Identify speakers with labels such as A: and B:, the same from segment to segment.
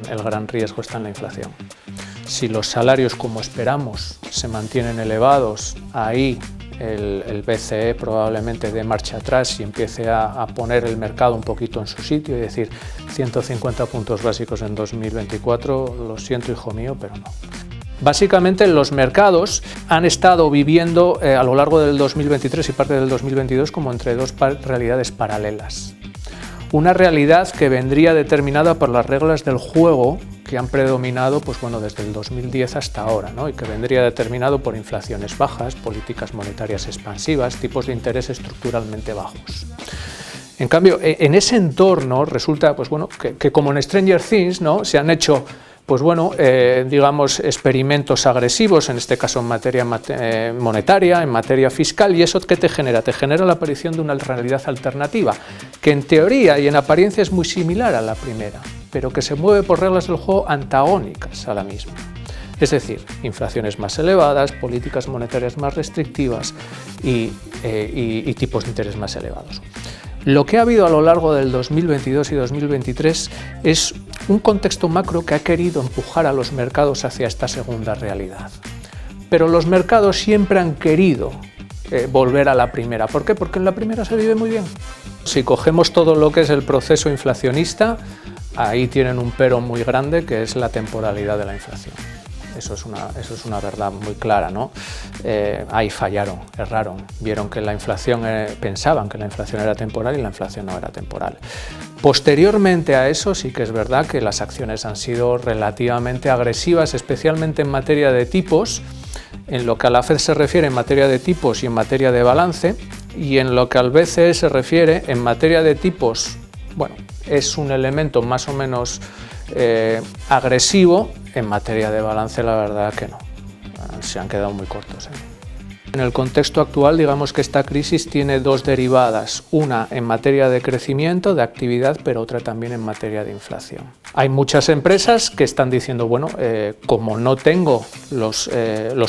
A: El gran riesgo está en la inflación. Si los salarios, como esperamos, se mantienen elevados, ahí el BCE probablemente dé marcha atrás y empiece a poner el mercado un poquito en su sitio y decir 150 puntos básicos en 2024, lo siento hijo mío, pero no. Básicamente los mercados han estado viviendo a lo largo del 2023 y parte del 2022 como entre dos realidades paralelas. Una realidad que vendría determinada por las reglas del juego que han predominado desde el 2010 hasta ahora, ¿no? Y que vendría determinado por inflaciones bajas, políticas monetarias expansivas, tipos de interés estructuralmente bajos. En cambio, en ese entorno resulta que como en Stranger Things, ¿no? Se han hecho digamos, experimentos agresivos, en este caso en materia monetaria, en materia fiscal, y eso ¿qué te genera? Te genera la aparición de una realidad alternativa, que en teoría y en apariencia es muy similar a la primera, pero que se mueve por reglas del juego antagónicas a la misma. Es decir, inflaciones más elevadas, políticas monetarias más restrictivas y tipos de interés más elevados. Lo que ha habido a lo largo del 2022 y 2023 es un contexto macro que ha querido empujar a los mercados hacia esta segunda realidad. Pero los mercados siempre han querido volver a la primera. ¿Por qué? Porque en la primera se vive muy bien. Si cogemos todo lo que es el proceso inflacionista, ahí tienen un pero muy grande, que es la temporalidad de la inflación. Eso es una verdad muy clara, ¿no? Ahí fallaron, erraron, vieron que la inflación, pensaban que la inflación era temporal y la inflación no era temporal. Posteriormente a eso sí que es verdad que las acciones han sido relativamente agresivas, especialmente en materia de tipos, en lo que a la FED se refiere en materia de tipos y en materia de balance, y en lo que al BCE se refiere en materia de tipos, es un elemento más o menos agresivo. En materia de balance, la verdad que no, se han quedado muy cortos. En el contexto actual, digamos que esta crisis tiene dos derivadas, una en materia de crecimiento, de actividad, pero otra también en materia de inflación. Hay muchas empresas que están diciendo, como no tengo los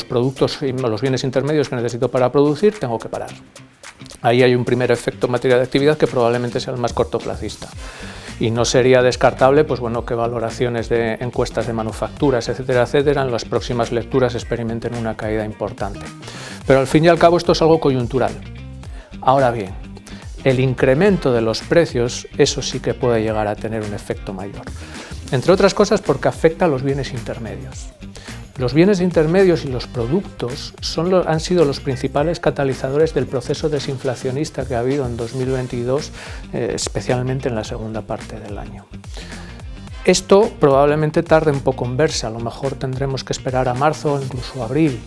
A: productos y los bienes intermedios que necesito para producir, tengo que parar. Ahí hay un primer efecto en materia de actividad que probablemente sea el más cortoplacista. Y no sería descartable que valoraciones de encuestas de manufacturas, etcétera, en las próximas lecturas experimenten una caída importante. Pero al fin y al cabo esto es algo coyuntural. Ahora bien, el incremento de los precios, eso sí que puede llegar a tener un efecto mayor. Entre otras cosas porque afecta a los bienes intermedios. Los bienes intermedios y los productos han sido los principales catalizadores del proceso desinflacionista que ha habido en 2022, especialmente en la segunda parte del año. Esto probablemente tarde un poco en verse, a lo mejor tendremos que esperar a marzo o incluso abril,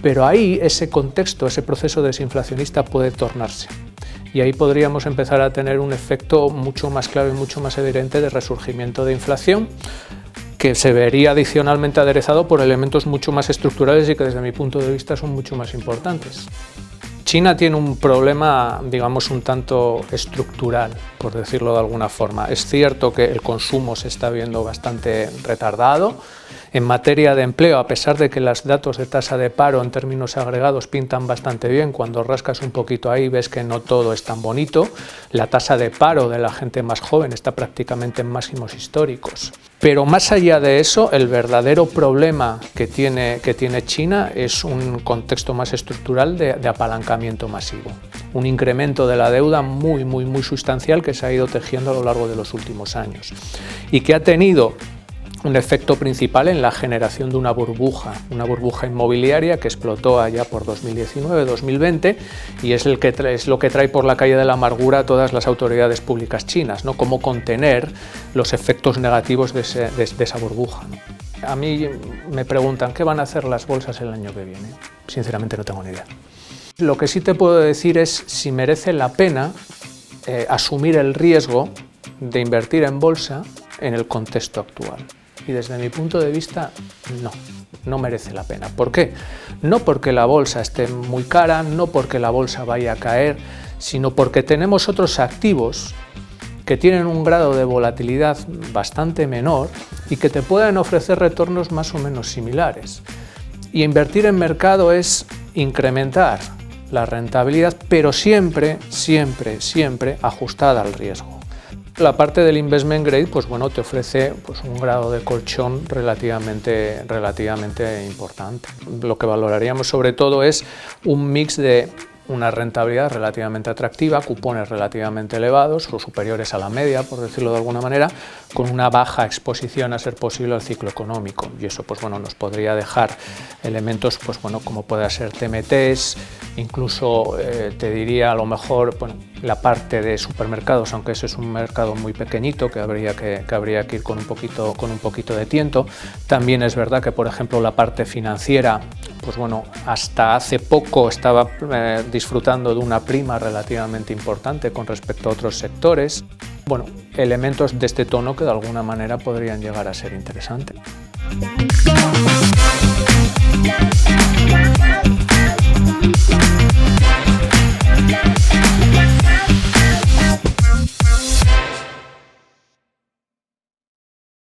A: pero ahí ese contexto, ese proceso desinflacionista puede tornarse. Y ahí podríamos empezar a tener un efecto mucho más claro y mucho más evidente de resurgimiento de inflación, que se vería adicionalmente aderezado por elementos mucho más estructurales y que desde mi punto de vista son mucho más importantes. China tiene un problema, digamos, un tanto estructural, por decirlo de alguna forma. Es cierto que el consumo se está viendo bastante retardado. En materia de empleo, a pesar de que los datos de tasa de paro en términos agregados pintan bastante bien, cuando rascas un poquito ahí ves que no todo es tan bonito. La tasa de paro de la gente más joven está prácticamente en máximos históricos. Pero más allá de eso, el verdadero problema que tiene China es un contexto más estructural de apalancamiento masivo. Un incremento de la deuda muy sustancial que se ha ido tejiendo a lo largo de los últimos años y que ha tenido un efecto principal en la generación de una burbuja inmobiliaria que explotó allá por 2019-2020 y es lo que trae por la calle de la amargura a todas las autoridades públicas chinas, ¿no? Cómo contener los efectos negativos de esa burbuja, ¿no? A mí me preguntan qué van a hacer las bolsas el año que viene. Sinceramente no tengo ni idea. Lo que sí te puedo decir es si merece la pena asumir el riesgo de invertir en bolsa en el contexto actual. Y desde mi punto de vista, no merece la pena. ¿Por qué? No porque la bolsa esté muy cara, no porque la bolsa vaya a caer, sino porque tenemos otros activos que tienen un grado de volatilidad bastante menor y que te pueden ofrecer retornos más o menos similares. Y invertir en mercado es incrementar la rentabilidad, pero siempre ajustada al riesgo. La parte del investment grade, pues bueno, te ofrece pues un grado de colchón relativamente importante. Lo que valoraríamos sobre todo es un mix de una rentabilidad relativamente atractiva, cupones relativamente elevados o superiores a la media, por decirlo de alguna manera, con una baja exposición a ser posible al ciclo económico. Y eso pues bueno, nos podría dejar elementos pues bueno, como pueda ser TMTs, incluso te diría a lo mejor bueno, la parte de supermercados, aunque ese es un mercado muy pequeñito que habría que ir con un poquito de tiento. También es verdad que por ejemplo la parte financiera, pues bueno, hasta hace poco estaba disfrutando de una prima relativamente importante con respecto a otros sectores. Bueno, elementos de este tono que de alguna manera podrían llegar a ser interesantes.